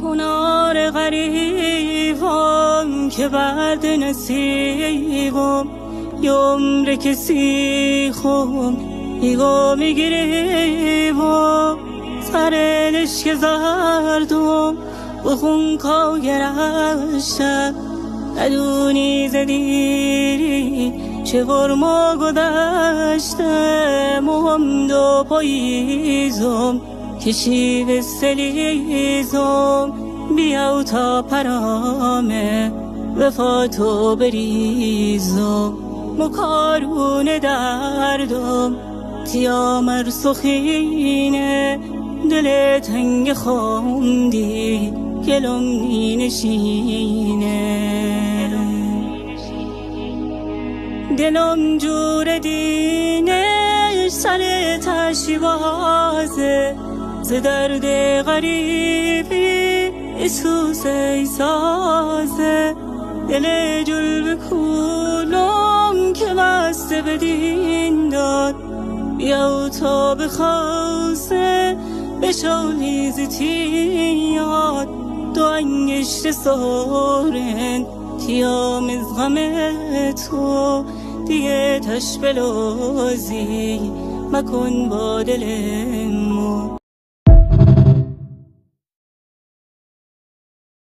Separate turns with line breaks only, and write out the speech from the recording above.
کنار غریبم که بعد نصیبم یه عمر کسی خوم ایگو میگیریم سر عشق زردم بخون کاگرشم ندونی زدیری چه ورما گذشته مهم دو پاییزم کشی به سلیزم بیاو تا پرامه وفاتو بریزم مکارون دردم تیامر سخینه دل تنگ خوندی گلم نی نشینه دلم جور دینه سر تشی بازه ز درد غریبی اسوس ایسازه دل جلب کولم که بسته به دین داد بیاو تا بخواسته بشالی زیتیاد دو انگشت سارن تیام از غم تو دیگه تش بلازی مکن با دل